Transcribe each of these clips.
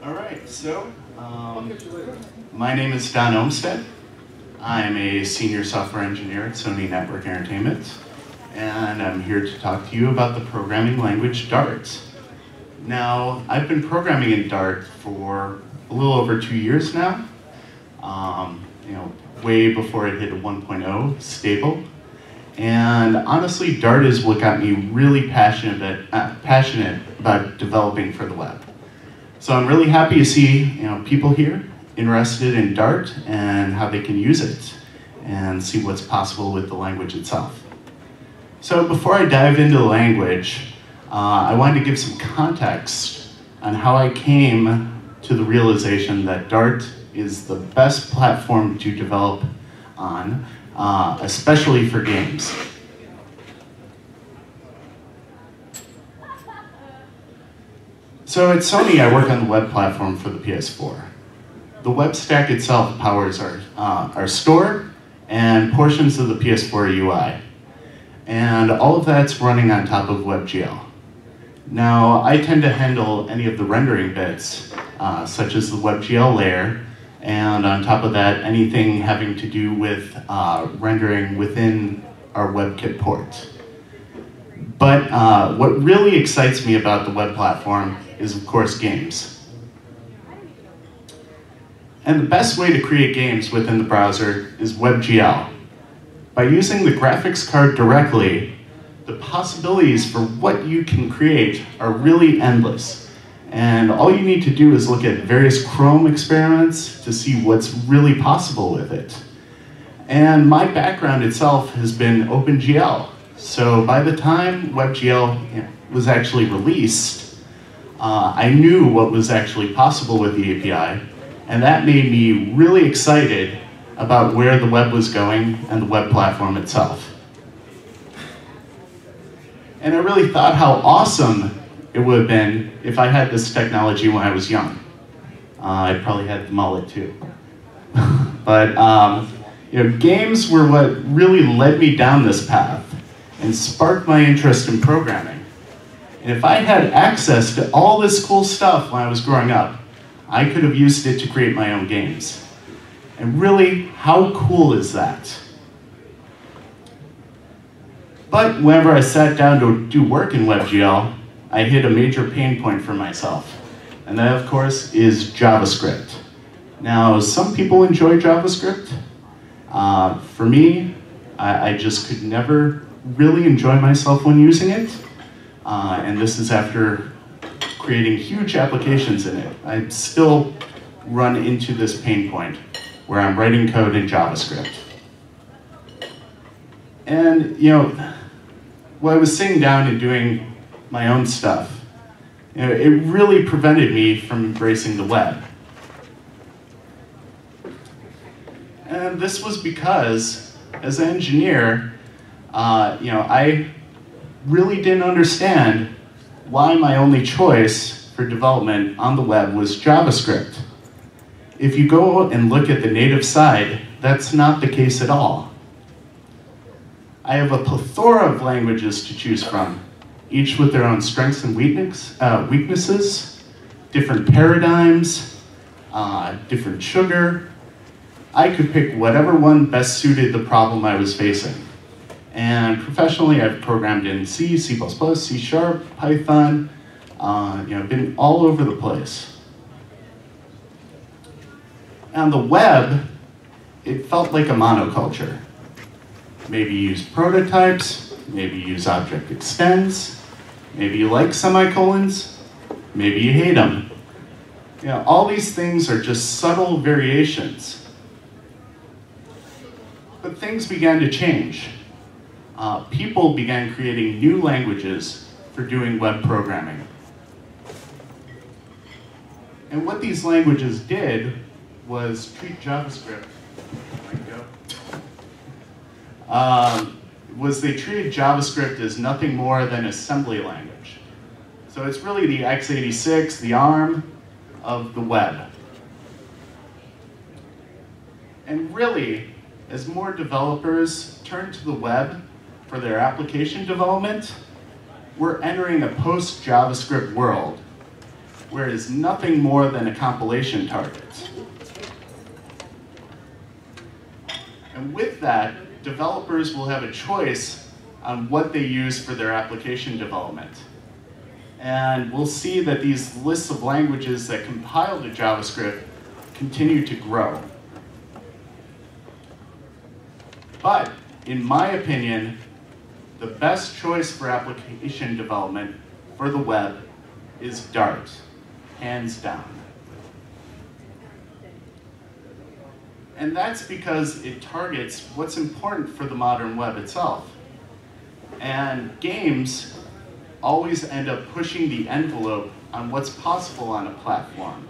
All right, so my name is Don Olmstead. I'm a senior software engineer at Sony Network Entertainment, and I'm here to talk to you about the programming language Dart. Now, I've been programming in Dart for a little over 2 years now, way before it hit a 1.0 stable. And honestly, Dart is what got me really passionate about developing for the web. So I'm really happy to see people here interested in Dart and how they can use it and see what's possible with the language itself. So before I dive into the language, I wanted to give some context on how I came to the realization that Dart is the best platform to develop on, especially for games. So at Sony, I work on the web platform for the PS4. The web stack itself powers our store and portions of the PS4 UI. And all of that's running on top of WebGL. Now, I tend to handle any of the rendering bits, such as the WebGL layer, and on top of that, anything having to do with rendering within our WebKit port. But what really excites me about the web platform is, of course, games. And the best way to create games within the browser is WebGL. By using the graphics card directly, the possibilities for what you can create are really endless. And all you need to do is look at various Chrome experiments to see what's really possible with it. And my background itself has been OpenGL. So by the time WebGL was actually released, I knew what was actually possible with the API, and that made me really excited about where the web was going and the web platform itself. And I really thought how awesome it would have been if I had this technology when I was young. I probably had the mullet too. But games were what really led me down this path and sparked my interest in programming. And if I had access to all this cool stuff when I was growing up, I could have used it to create my own games. And really, how cool is that? But whenever I sat down to do work in WebGL, I hit a major pain point for myself. And that, of course, is JavaScript. Now, some people enjoy JavaScript. For me, I just could never really enjoy myself when using it. And this is after creating huge applications in it. I still run into this pain point where I'm writing code in JavaScript. And when I was sitting down and doing my own stuff, it really prevented me from embracing the web. And this was because, as an engineer, I really didn't understand why my only choice for development on the web was JavaScript. If you go and look at the native side, that's not the case at all. I have a plethora of languages to choose from, each with their own strengths and weaknesses, different paradigms, different sugar. I could pick whatever one best suited the problem I was facing. And professionally, I've programmed in C, C++, C#, Python. I've been all over the place. On the web, it felt like a monoculture. Maybe use prototypes, maybe use object extends, maybe you like semicolons, maybe you hate them. All these things are just subtle variations. But things began to change. People began creating new languages for doing web programming. And what these languages did was treat JavaScript, they treated JavaScript as nothing more than assembly language. So it's really the x86, the ARM of the web. And really, as more developers turn to the web for their application development, we're entering a post-JavaScript world where it is nothing more than a compilation target. And with that, developers will have a choice on what they use for their application development. And we'll see that these lists of languages that compile to JavaScript continue to grow. But in my opinion, the best choice for application development for the web is Dart, hands down. And that's because it targets what's important for the modern web itself. And games always end up pushing the envelope on what's possible on a platform.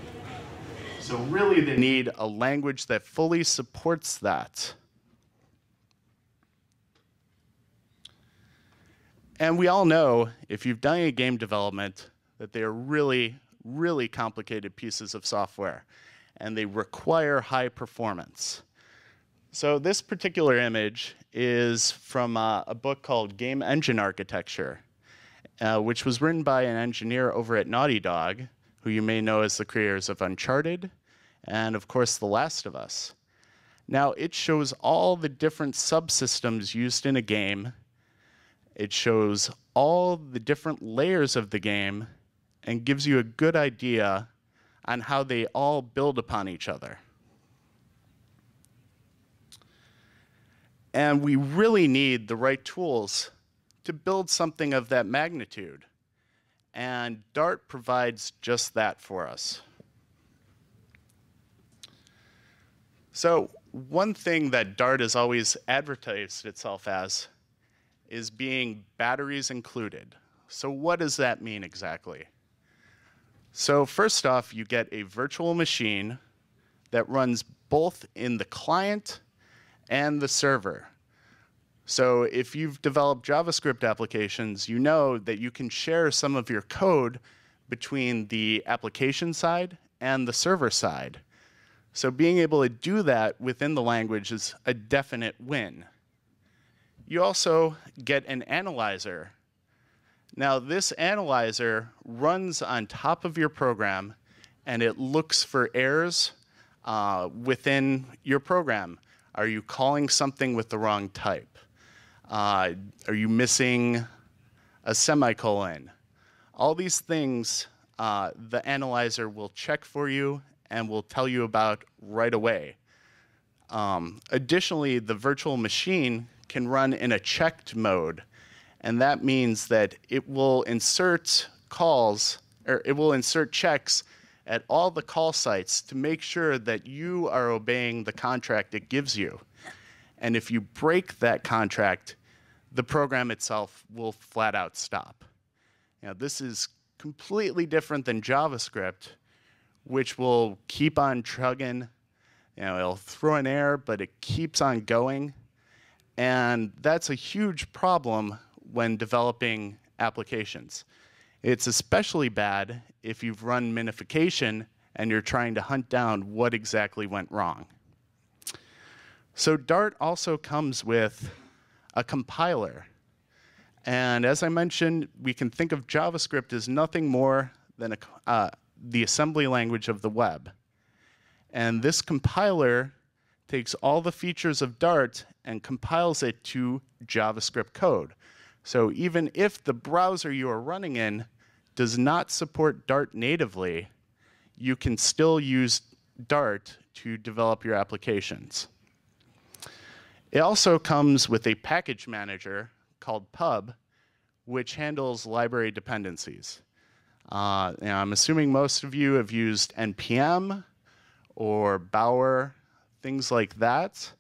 So really they need a language that fully supports that. And we all know, if you've done a game development, that they are really, really complicated pieces of software, and they require high performance. So this particular image is from a book called Game Engine Architecture, which was written by an engineer over at Naughty Dog, who you may know as the creators of Uncharted, and of course, The Last of Us. Now, it shows all the different subsystems used in a game. It shows all the different layers of the game and gives you a good idea on how they all build upon each other. And we really need the right tools to build something of that magnitude. And Dart provides just that for us. So one thing that Dart has always advertised itself as is being batteries included. So what does that mean exactly? So first off, you get a virtual machine that runs both in the client and the server. So if you've developed JavaScript applications, you know that you can share some of your code between the application side and the server side. So being able to do that within the language is a definite win. You also get an analyzer. Now, this analyzer runs on top of your program, and it looks for errors within your program. Are you calling something with the wrong type? Are you missing a semicolon? All these things the analyzer will check for you and will tell you about right away. Additionally, the virtual machine can run in a checked mode, and that means that it will insert calls, or it will insert checks at all the call sites to make sure that you are obeying the contract it gives you. And if you break that contract, the program itself will flat out stop. Now, this is completely different than JavaScript, which will keep on chugging. It'll throw an error, but it keeps on going. And that's a huge problem when developing applications. It's especially bad if you've run minification and you're trying to hunt down what exactly went wrong. So Dart also comes with a compiler. And as I mentioned, we can think of JavaScript as nothing more than the assembly language of the web. And this compiler takes all the features of Dart and compiles it to JavaScript code. So even if the browser you are running in does not support Dart natively, you can still use Dart to develop your applications. It also comes with a package manager called Pub, which handles library dependencies. I'm assuming most of you have used NPM or Bower, things like that.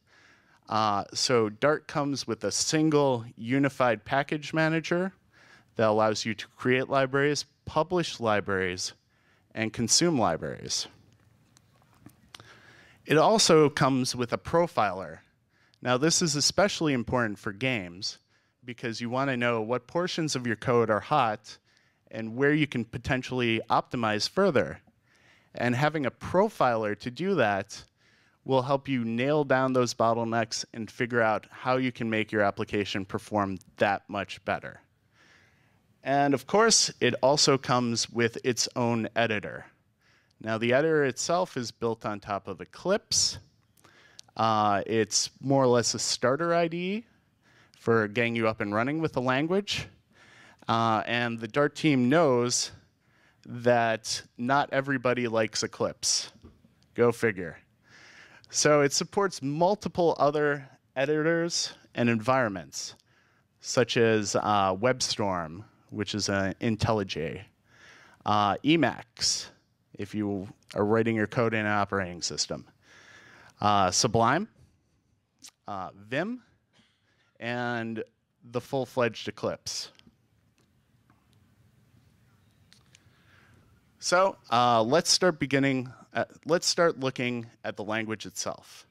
So Dart comes with a single unified package manager that allows you to create libraries, publish libraries, and consume libraries. It also comes with a profiler. Now, this is especially important for games because you want to know what portions of your code are hot and where you can potentially optimize further. And having a profiler to do that will help you nail down those bottlenecks and figure out how you can make your application perform that much better. And of course, it also comes with its own editor. Now, the editor itself is built on top of Eclipse. It's more or less a starter IDE for getting you up and running with the language. And the Dart team knows that not everybody likes Eclipse. Go figure. So it supports multiple other editors and environments, such as WebStorm, which is an IntelliJ, Emacs, if you are writing your code in an operating system, Sublime, Vim, and the full-fledged Eclipse. So let's start looking at the language itself.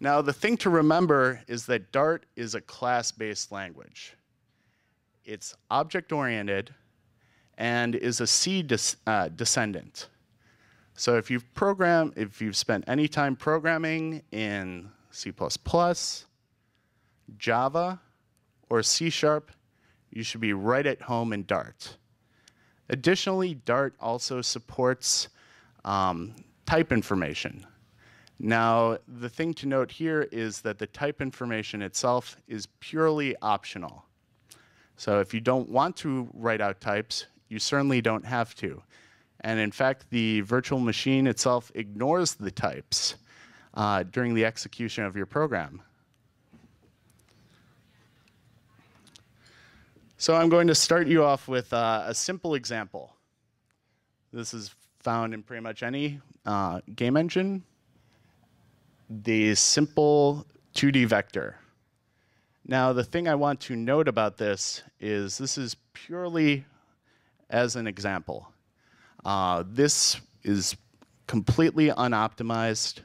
Now, the thing to remember is that Dart is a class-based language. It's object-oriented and is a C descendant. So if you've spent any time programming in C++, Java, or C#, you should be right at home in Dart. Additionally, Dart also supports type information. Now, the thing to note here is that the type information itself is purely optional. So if you don't want to write out types, you certainly don't have to. And in fact, the virtual machine itself ignores the types during the execution of your program. So I'm going to start you off with a simple example. This is found in pretty much any game engine. The simple 2D vector. Now, the thing I want to note about this is purely as an example. This is completely unoptimized,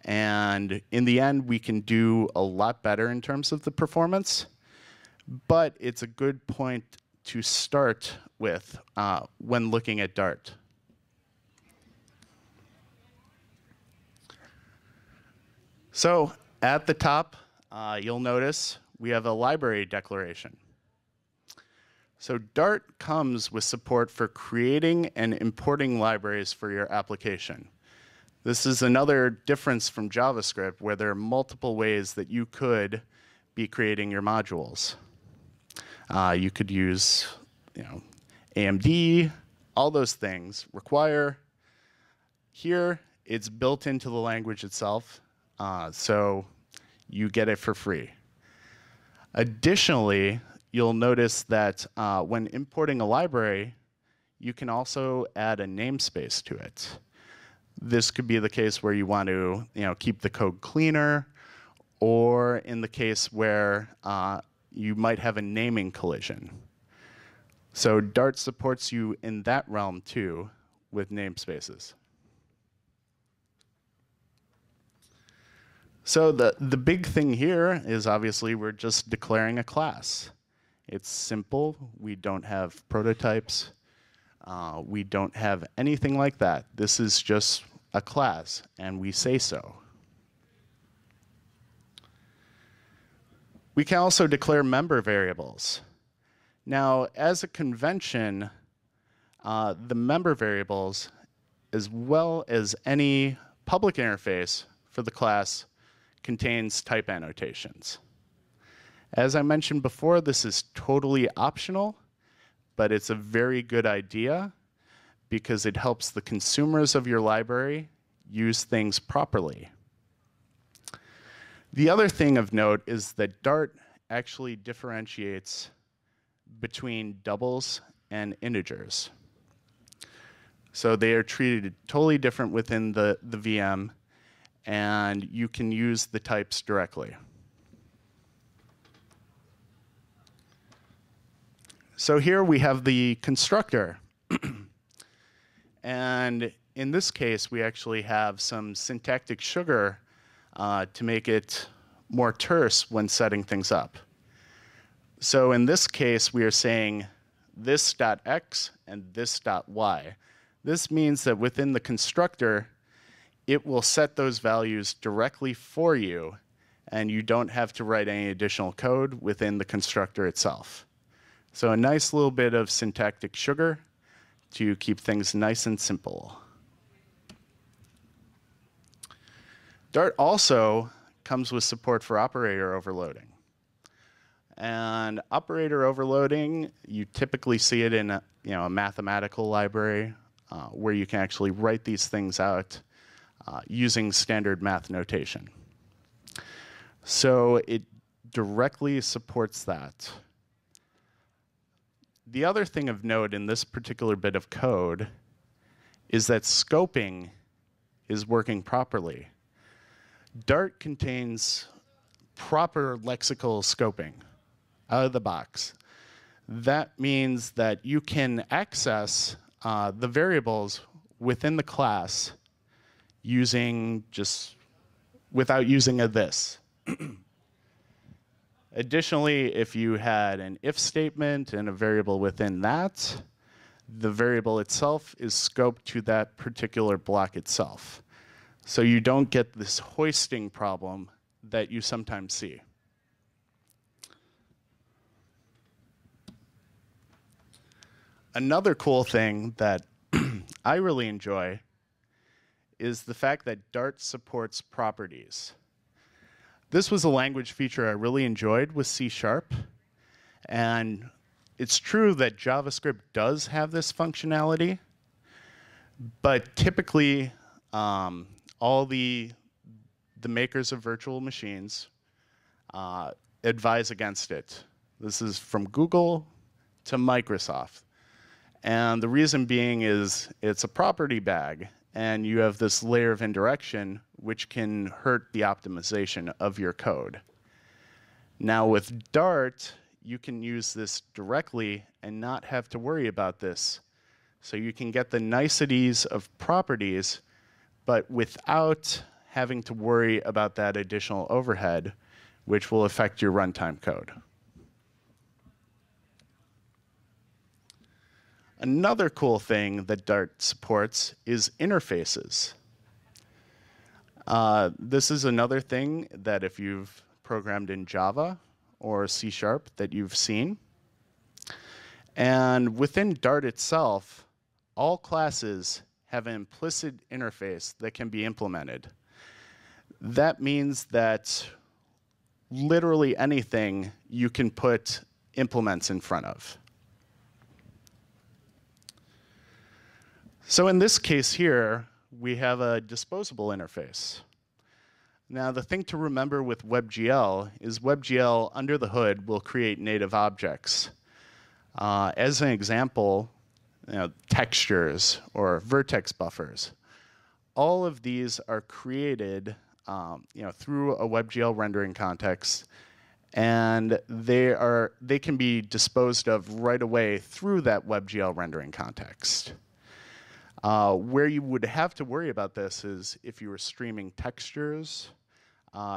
and in the end, we can do a lot better in terms of the performance, but it's a good point to start with when looking at Dart. So at the top, you'll notice we have a library declaration. So Dart comes with support for creating and importing libraries for your application. This is another difference from JavaScript, where there are multiple ways that you could be creating your modules. You could use, AMD, all those things, require. Here, it's built into the language itself. So you get it for free. Additionally, you'll notice that when importing a library, you can also add a namespace to it. This could be the case where you want to keep the code cleaner, or in the case where you might have a naming collision. So Dart supports you in that realm too with namespaces. So the big thing here is obviously we're just declaring a class. It's simple. We don't have prototypes. We don't have anything like that. This is just a class, and we say so. We can also declare member variables. Now, as a convention, the member variables, as well as any public interface for the class, contains type annotations. As I mentioned before, this is totally optional, but it's a very good idea because it helps the consumers of your library use things properly. The other thing of note is that Dart actually differentiates between doubles and integers. So they are treated totally different within the VM, and you can use the types directly. So here we have the constructor. And in this case, we actually have some syntactic sugar to make it more terse when setting things up. So in this case, we are saying this.x and this.y. This means that within the constructor, it will set those values directly for you and you don't have to write any additional code within the constructor itself. So a nice little bit of syntactic sugar to keep things nice and simple. Dart also comes with support for operator overloading. And operator overloading, you typically see it in a mathematical library where you can actually write these things out using standard math notation. So it directly supports that. The other thing of note in this particular bit of code is that scoping is working properly. Dart contains proper lexical scoping out of the box. That means that you can access the variables within the class without using a this. Additionally, if you had an if statement and a variable within that, the variable itself is scoped to that particular block itself. So you don't get this hoisting problem that you sometimes see. Another cool thing that I really enjoy is the fact that Dart supports properties. This was a language feature I really enjoyed with C#, and it's true that JavaScript does have this functionality, but typically all the makers of virtual machines advise against it. This is from Google to Microsoft. And the reason being is it's a property bag, and you have this layer of indirection which can hurt the optimization of your code. Now with Dart, you can use this directly and not have to worry about this. So you can get the niceties of properties, but without having to worry about that additional overhead, which will affect your runtime code. Another cool thing that Dart supports is interfaces. This is another thing that if you've programmed in Java or C# that you've seen. And within Dart itself, all classes have an implicit interface that can be implemented. That means that literally anything you can put implements in front of. So in this case here, we have a disposable interface. Now the thing to remember with WebGL is WebGL under the hood will create native objects. As an example, textures or vertex buffers. All of these are created through a WebGL rendering context, and they can be disposed of right away through that WebGL rendering context. Where you would have to worry about this is if you were streaming textures,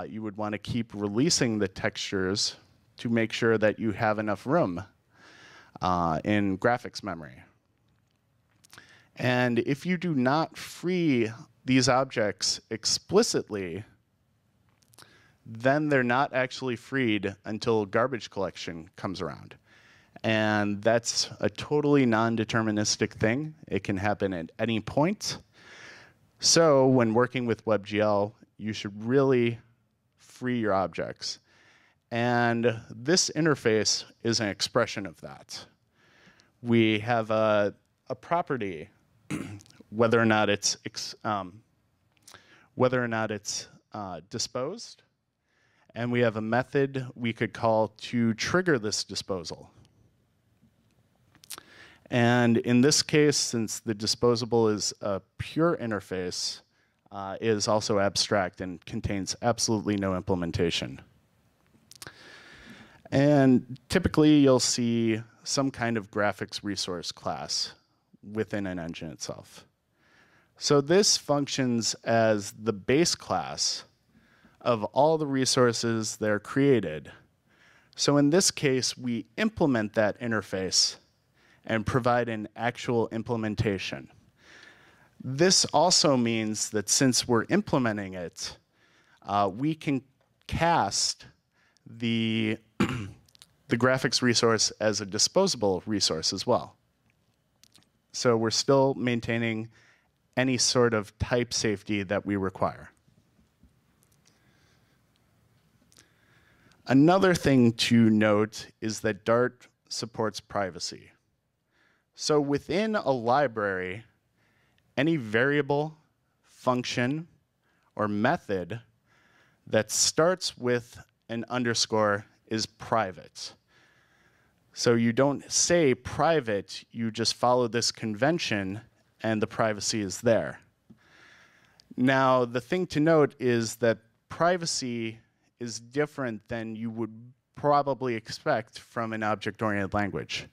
you would want to keep releasing the textures to make sure that you have enough room in graphics memory. And if you do not free these objects explicitly, then they're not actually freed until garbage collection comes around. And that's a totally non-deterministic thing. It can happen at any point. So when working with WebGL, you should really free your objects. And this interface is an expression of that. We have a property, whether or not it's disposed, and we have a method we could call to trigger this disposal. And in this case, since the disposable is a pure interface, it is also abstract and contains absolutely no implementation. And typically, you'll see some kind of graphics resource class within an engine itself. So this functions as the base class of all the resources that are created. So in this case, we implement that interface and provide an actual implementation. This also means that since we're implementing it, we can cast the, the graphics resource as a disposable resource as well. So we're still maintaining any sort of type safety that we require. Another thing to note is that Dart supports privacy. So within a library, any variable, function, or method that starts with an underscore is private. So you don't say private, you just follow this convention and the privacy is there. Now, the thing to note is that privacy is different than you would probably expect from an object-oriented language.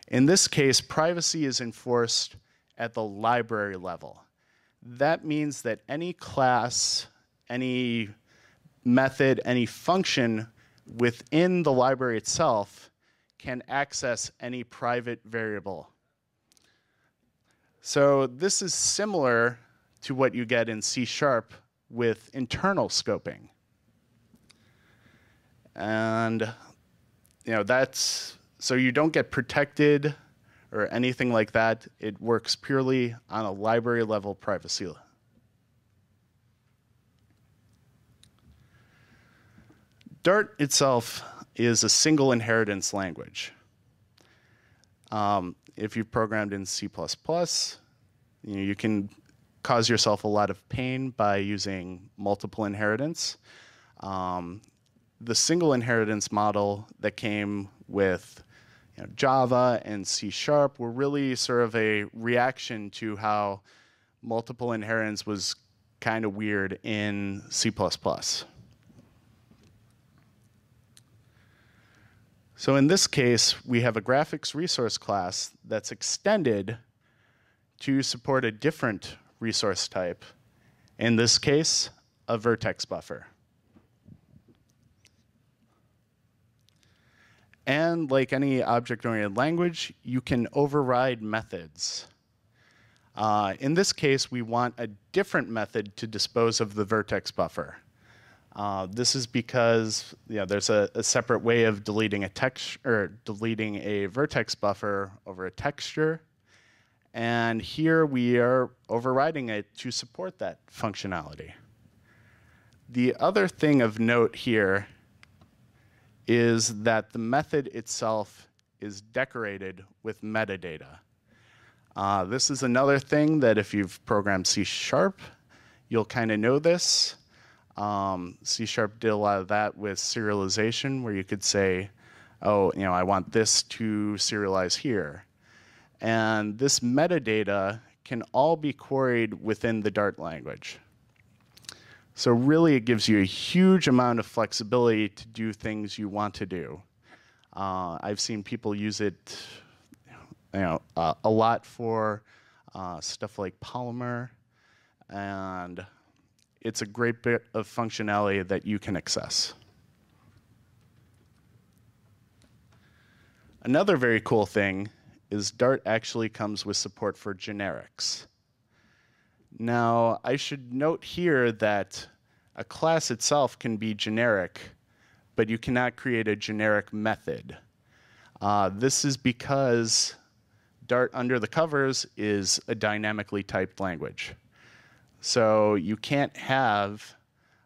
In this case, privacy is enforced at the library level. That means that any class, any method, any function within the library itself can access any private variable. So this is similar to what you get in C# with internal scoping. And so you don't get protected or anything like that. It works purely on a library level privacy. Dart itself is a single inheritance language. If you've programmed in C++, you can cause yourself a lot of pain by using multiple inheritance. The single inheritance model that came with Java and C# were really sort of a reaction to how multiple inheritance was kind of weird in C++. So in this case, we have a graphics resource class that's extended to support a different resource type. In this case, a vertex buffer. And like any object-oriented language, you can override methods. In this case, we want a different method to dispose of the vertex buffer. This is because there's a separate way of deleting a text or deleting a vertex buffer over a texture. And here we are overriding it to support that functionality. The other thing of note here is that the method itself is decorated with metadata. This is another thing that if you've programmed C#, you'll kind of know this. C# did a lot of that with serialization, where you could say, oh, I want this to serialize here. And this metadata can all be queried within the Dart language. So really, it gives you a huge amount of flexibility to do things you want to do. I've seen people use it a lot for stuff like Polymer, and it's a great bit of functionality that you can access. Another very cool thing is Dart actually comes with support for generics. Now, I should note here that a class itself can be generic, but you cannot create a generic method. This is because Dart under the covers is a dynamically typed language. So you can't have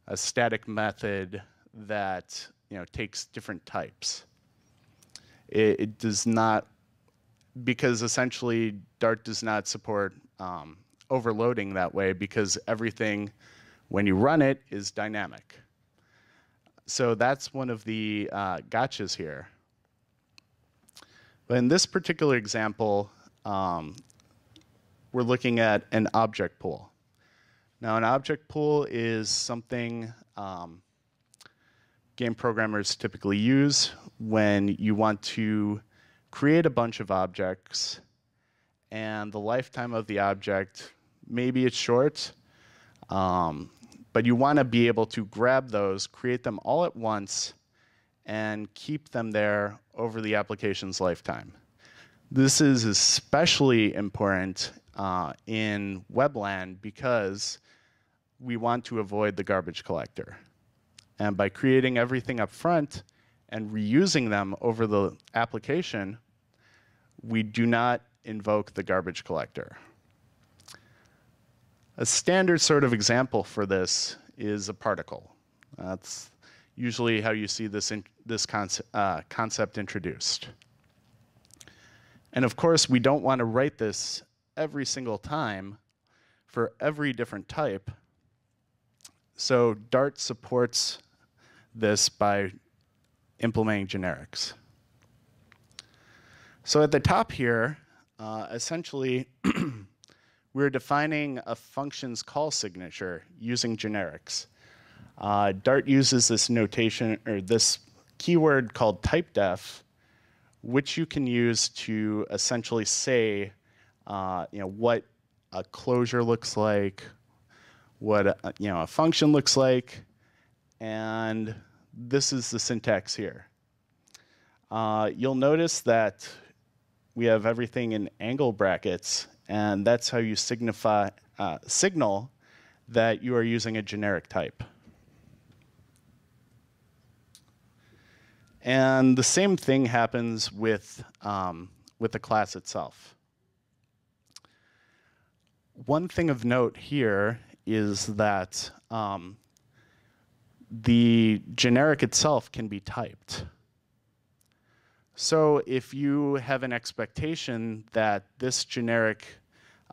a static method that takes different types. It does not, because essentially Dart does not support overloading that way, because everything, when you run it, is dynamic. So that's one of the gotchas here. But in this particular example, we're looking at an object pool. Now, an object pool is something game programmers typically use when you want to create a bunch of objects, and the lifetime of the object, maybe it's short, but you want to be able to grab those, create them all at once, and keep them there over the application's lifetime. This is especially important in webland because we want to avoid the garbage collector. And by creating everything up front and reusing them over the application, we do not invoke the garbage collector. A standard sort of example for this is a particle. That's usually how you see this concept introduced. And of course, we don't want to write this every single time for every different type. So Dart supports this by implementing generics. So at the top here, essentially, we're defining a function's call signature using generics. Dart uses this notation, or this keyword called typedef, which you can use to essentially say what a closure looks like, what a function looks like, and this is the syntax here. You'll notice that we have everything in angle brackets, and that's how you signal that you are using a generic type. And the same thing happens with the class itself. One thing of note here is that the generic itself can be typed. So if you have an expectation that this generic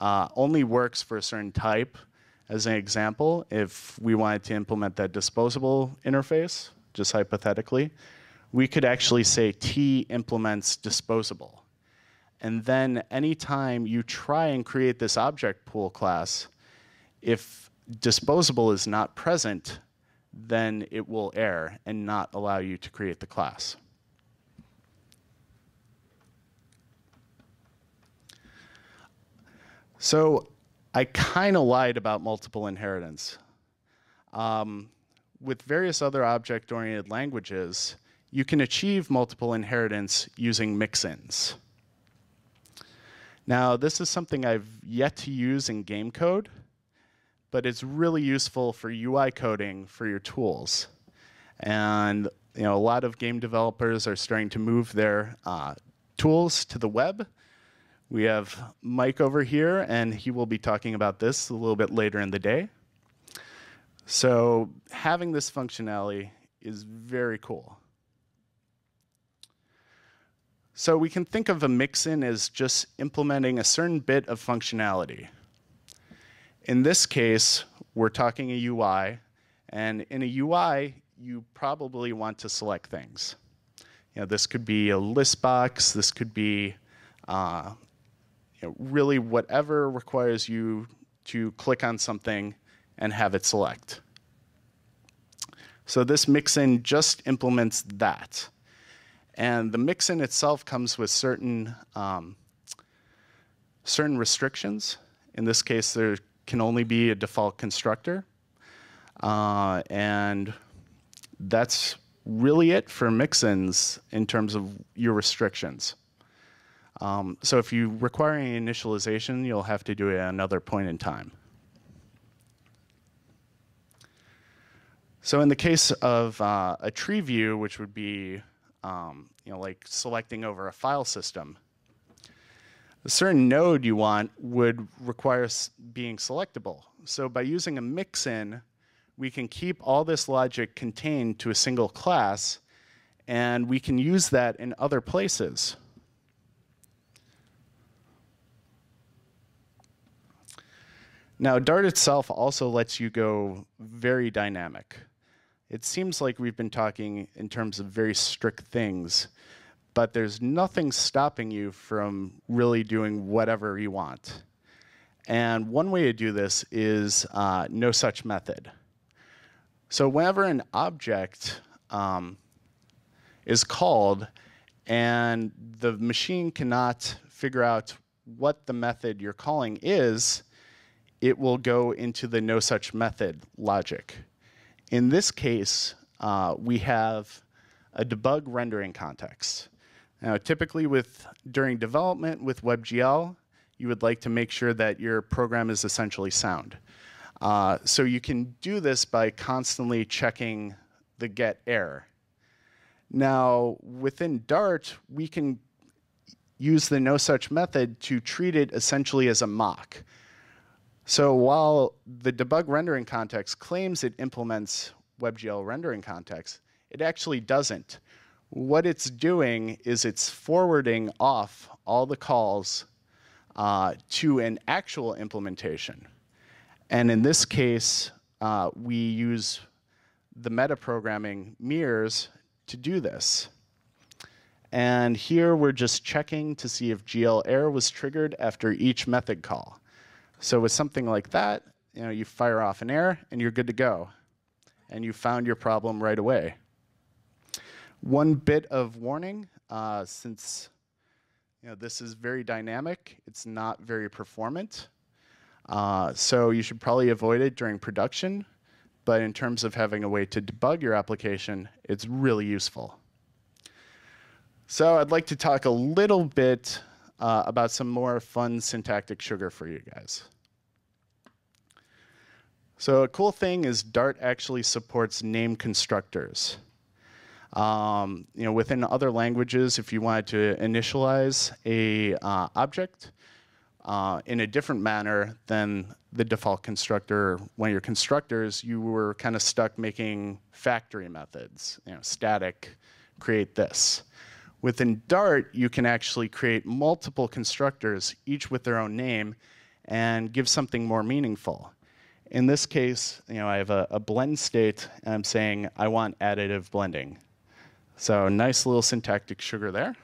only works for a certain type, as an example, if we wanted to implement that disposable interface, just hypothetically, we could actually say T implements disposable. And then anytime you try and create this object pool class, if disposable is not present, then it will error and not allow you to create the class. So I kind of lied about multiple inheritance. With various other object-oriented languages, you can achieve multiple inheritance using mix-ins. Now, this is something I've yet to use in game code, but it's really useful for UI coding for your tools. And a lot of game developers are starting to move their tools to the web. We have Mike over here, and he will be talking about this a little bit later in the day. So having this functionality is very cool. So we can think of a mix-in as just implementing a certain bit of functionality. In this case, we're talking a UI, and in a UI, you probably want to select things. This could be a list box. This could be really whatever requires you to click on something and have it select. So this mix-in just implements that. And the mix-in itself comes with certain restrictions. In this case, there can only be a default constructor. And that's really it for mix-ins in terms of your restrictions. So if you require any initialization, you'll have to do it at another point in time. So in the case of a tree view, which would be like selecting over a file system, a certain node you want would require being selectable. So by using a mix-in, we can keep all this logic contained to a single class, and we can use that in other places. Now, Dart itself also lets you go very dynamic. It seems like we've been talking in terms of very strict things, but there's nothing stopping you from really doing whatever you want. And one way to do this is no such method. So whenever an object is called and the machine cannot figure out what the method you're calling is, it will go into the no such method logic. In this case, we have a debug rendering context. Now, typically during development with WebGL, you would like to make sure that your program is essentially sound. So you can do this by constantly checking the get error. Now, within Dart, we can use the no such method to treat it essentially as a mock. So while the debug rendering context claims it implements WebGL rendering context, it actually doesn't. What it's doing is it's forwarding off all the calls to an actual implementation. And in this case, we use the metaprogramming mirrors to do this. And here we're just checking to see if GL error was triggered after each method call. So with something like that, you fire off an error and you're good to go. And you found your problem right away. One bit of warning, since this is very dynamic, it's not very performant. So you should probably avoid it during production. But in terms of having a way to debug your application, it's really useful. So I'd like to talk a little bit about some more fun syntactic sugar for you guys. So a cool thing is Dart actually supports name constructors. Within other languages, if you wanted to initialize a object in a different manner than the default constructor, one of your constructors, you were kind of stuck making factory methods, static, create this. Within Dart, you can actually create multiple constructors, each with their own name, and give something more meaningful. In this case, I have a blend state, and I'm saying I want additive blending. So nice little syntactic sugar there.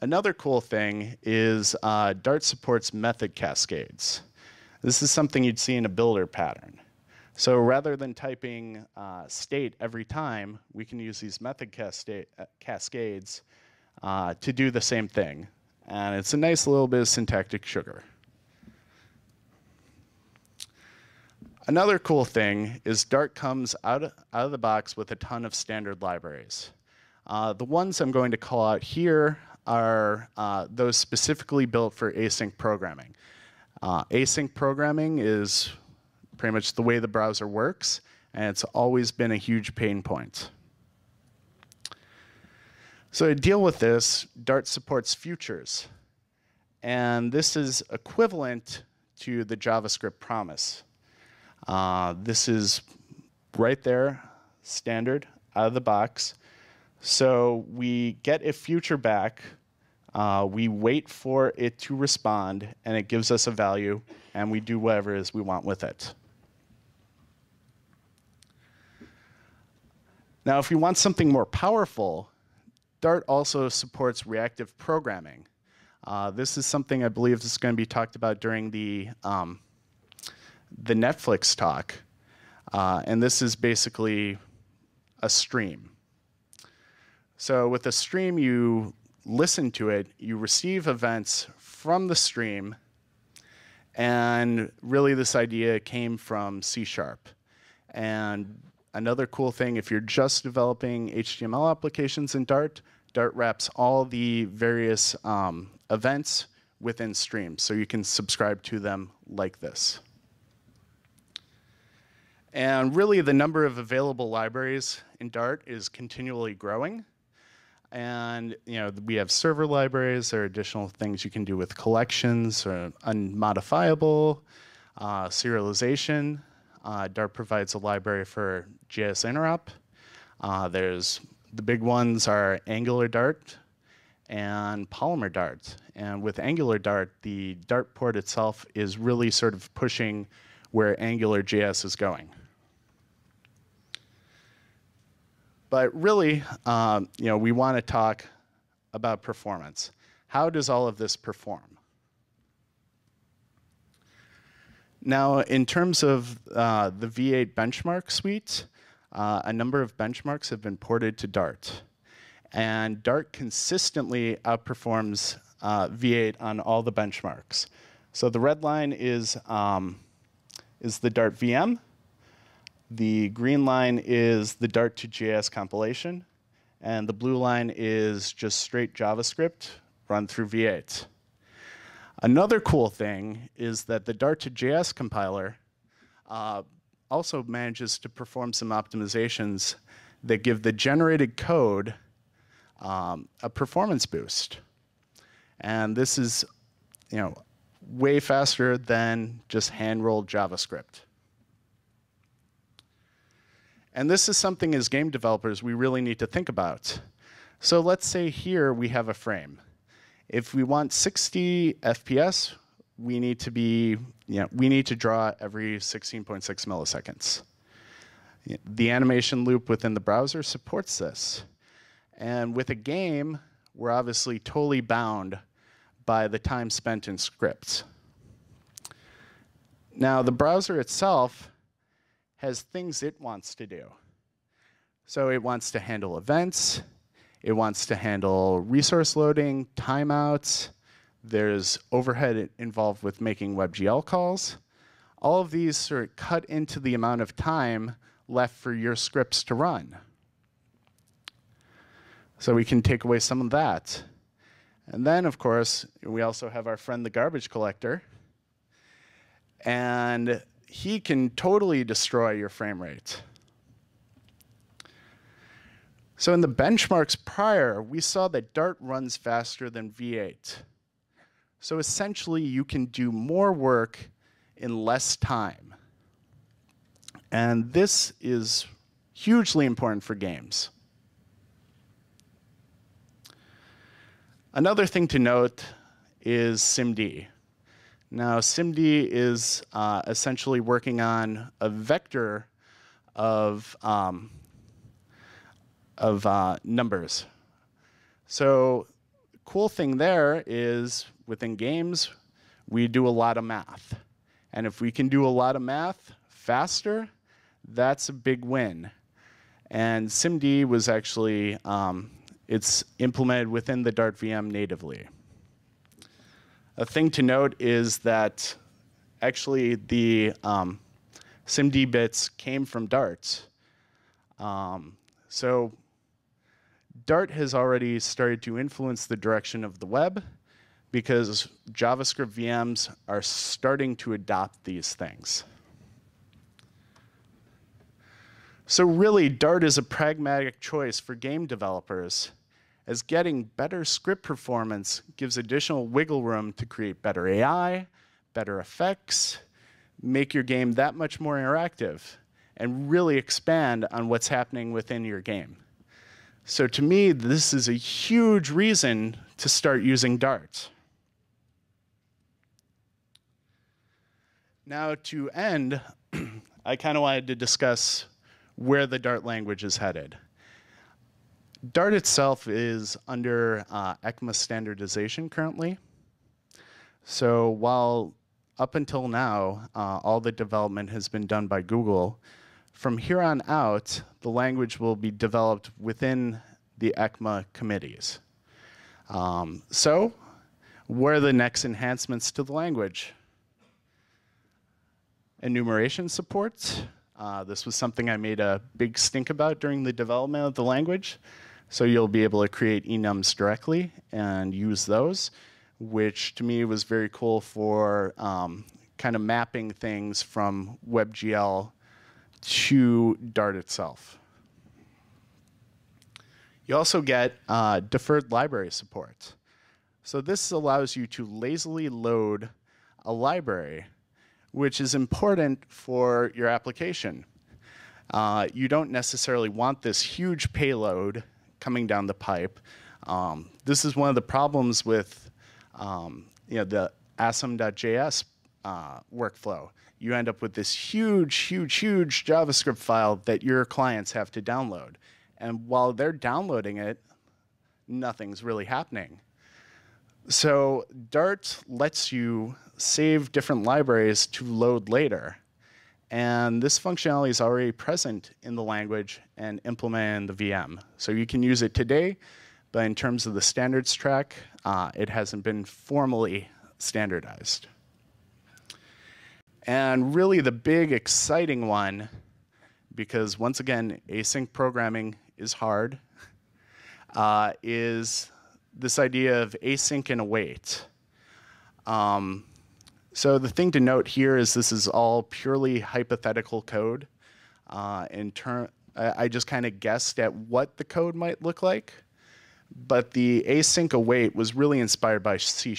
Another cool thing is Dart supports method cascades. This is something you'd see in a builder pattern. So rather than typing state every time, we can use these method cascades to do the same thing. And it's a nice little bit of syntactic sugar. Another cool thing is Dart comes out of the box with a ton of standard libraries. The ones I'm going to call out here are those specifically built for async programming. Async programming is pretty much the way the browser works, and it's always been a huge pain point. So to deal with this, Dart supports futures. And this is equivalent to the JavaScript promise. This is right there, standard, out of the box. So we get a future back, we wait for it to respond, and it gives us a value, and we do whatever it is we want with it. Now, if you want something more powerful, Dart also supports reactive programming. This is something I believe is going to be talked about during the Netflix talk. And this is basically a stream. So with a stream, you listen to it, you receive events from the stream, and really this idea came from C#. And another cool thing, if you're just developing HTML applications in Dart, Dart wraps all the various events within streams, so you can subscribe to them like this. And really, the number of available libraries in Dart is continually growing. And we have server libraries. There are additional things you can do with collections or unmodifiable, serialization. Dart provides a library for JS interop. There's the big ones are Angular Dart and Polymer Dart. And with Angular Dart, the Dart port itself is really sort of pushing where Angular JS is going. But really, we want to talk about performance. How does all of this perform? Now, in terms of the V8 benchmark suite, a number of benchmarks have been ported to Dart. And Dart consistently outperforms V8 on all the benchmarks. So the red line is the Dart VM. The green line is the Dart to JS compilation. And the blue line is just straight JavaScript run through V8. Another cool thing is that the Dart to JS compiler also manages to perform some optimizations that give the generated code a performance boost. And this is, way faster than just hand-rolled JavaScript. And this is something as game developers we really need to think about. So let's say here we have a frame. If we want 60 FPS, we need to draw every 16.6 milliseconds. The animation loop within the browser supports this. And with a game, we're obviously totally bound by the time spent in scripts. Now, the browser itself has things it wants to do. So it wants to handle events. It wants to handle resource loading, timeouts. There's overhead involved with making WebGL calls. All of these sort of cut into the amount of time left for your scripts to run. So we can take away some of that. And then, of course, we also have our friend the garbage collector. And he can totally destroy your frame rate. So in the benchmarks prior, we saw that Dart runs faster than V8. So essentially, you can do more work in less time. And this is hugely important for games. Another thing to note is SIMD. Now, SIMD is essentially working on a vector of numbers. So the cool thing there is within games, we do a lot of math. And if we can do a lot of math faster, that's a big win. And SIMD was actually, it's implemented within the Dart VM natively. A thing to note is that actually the SIMD bits came from Dart. So Dart has already started to influence the direction of the web because JavaScript VMs are starting to adopt these things. So really, Dart is a pragmatic choice for game developers, as getting better script performance gives additional wiggle room to create better AI, better effects, make your game that much more interactive, and really expand on what's happening within your game. So to me, this is a huge reason to start using Dart. Now to end, I kind of wanted to discuss where the Dart language is headed. Dart itself is under ECMA standardization currently. So while up until now, all the development has been done by Google, from here on out, the language will be developed within the ECMA committees. So what are the next enhancements to the language? Enumeration support. This was something I made a big stink about during the development of the language. So you'll be able to create enums directly and use those, which to me was very cool for kind of mapping things from WebGL to Dart itself. You also get deferred library support. So this allows you to lazily load a library, which is important for your application. You don't necessarily want this huge payload coming down the pipe. This is one of the problems with the asm.js workflow. You end up with this huge JavaScript file that your clients have to download. And while they're downloading it, nothing's really happening. So Dart lets you save different libraries to load later. And this functionality is already present in the language and implemented in the VM. So you can use it today, but in terms of the standards track, it hasn't been formally standardized. And really the big exciting one, because once again, async programming is hard, is this idea of async and await. So the thing to note here is this is all purely hypothetical code. I just kind of guessed at what the code might look like, but the async await was really inspired by C#.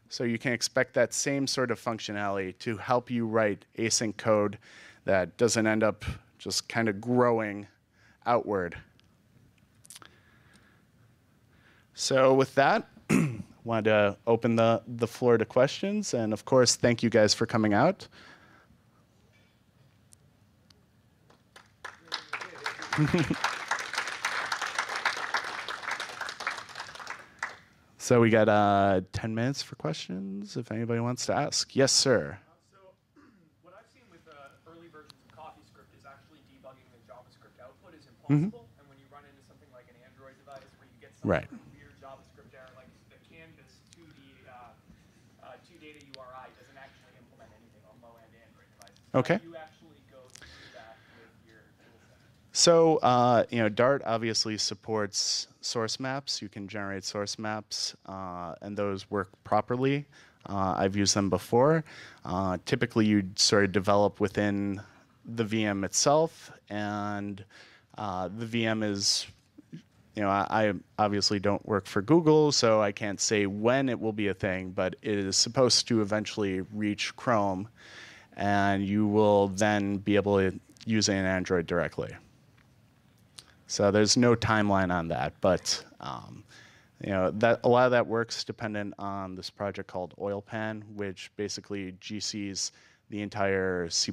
So you can expect that same sort of functionality to help you write async code that doesn't end up just kind of growing outward. So with that, wanted to open the floor to questions. And of course, thank you guys for coming out. So we got 10 minutes for questions if anybody wants to ask. Yes, sir. So what I've seen with early versions of CoffeeScript is actually debugging the JavaScript output is impossible. And when you run into something like an Android device where you get some weird JavaScript error, like the canvas to the to data URI doesn't actually implement anything on low-end Android devices. Okay. How do you actually go through that with your toolset? So, Dart obviously supports source maps. You can generate source maps, and those work properly. I've used them before. Typically, you'd sort of develop within the VM itself, and the VM is, I obviously don't work for Google, so I can't say when it will be a thing, but it is supposed to eventually reach Chrome, and you will then be able to use it in Android directly. So there's no timeline on that, but that a lot of that work's dependent on this project called OilPan, which basically GCs the entire C++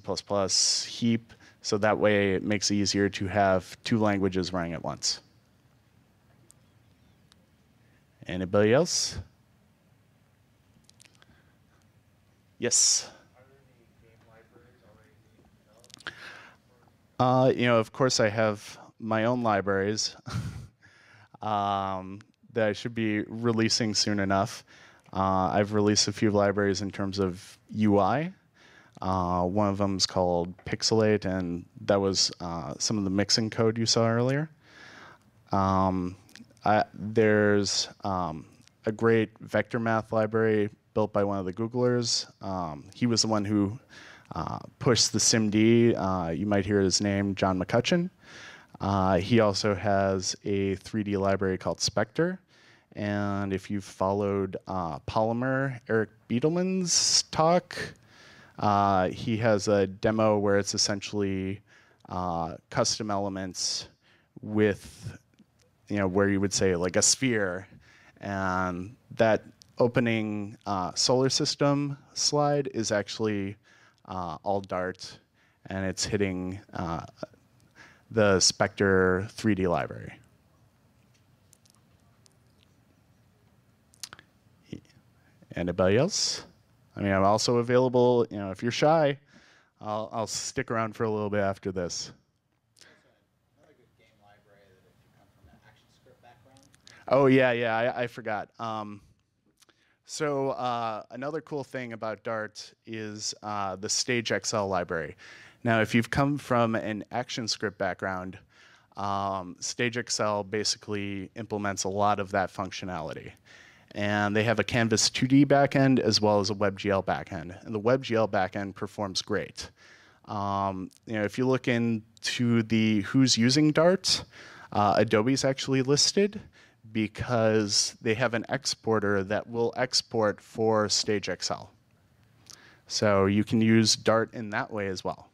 heap, so that way it makes it easier to have two languages running at once. Anybody else? Yes. Are there any game libraries already being developed? Of course, I have my own libraries that I should be releasing soon enough. I've released a few libraries in terms of UI. One of them is called Pixelate, and that was some of the mixing code you saw earlier. There's a great vector math library built by one of the Googlers. He was the one who pushed the SIMD. You might hear his name, John McCutcheon. He also has a 3D library called Spectre. And if you've followed Polymer, Eric Biedelman's talk, he has a demo where it's essentially custom elements with, where you would say like a sphere. And that opening solar system slide is actually all Dart, and it's hitting the Spectre 3D library. Anybody else? I mean, I'm also available, if you're shy, I'll stick around for a little bit after this. Another good game library that if you come from an ActionScript background. Oh, yeah, I forgot. So another cool thing about Dart is the StageXL library. Now, if you've come from an ActionScript background, StageXL basically implements a lot of that functionality. And they have a Canvas 2D backend as well as a WebGL backend. And the WebGL backend performs great. If you look into the who's using Dart, Adobe's actually listed because they have an exporter that will export for StageXL. So you can use Dart in that way as well.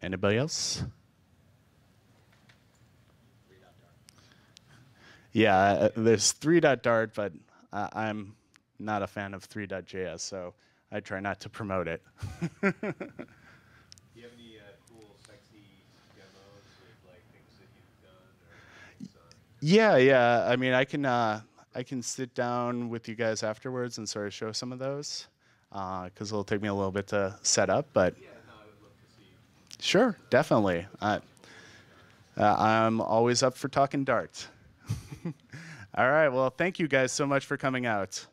Anybody else? Yeah, there's 3.Dart, but I'm not a fan of 3.js, so I try not to promote it. Do you have any cool, sexy demos with like things that you've done or things on? Yeah. I mean, I can sit down with you guys afterwards and sort of show some of those, because it'll take me a little bit to set up. But Yeah, no, I would love to see. sure, definitely. I'm always up for talking Dart. All right. Well, thank you guys so much for coming out.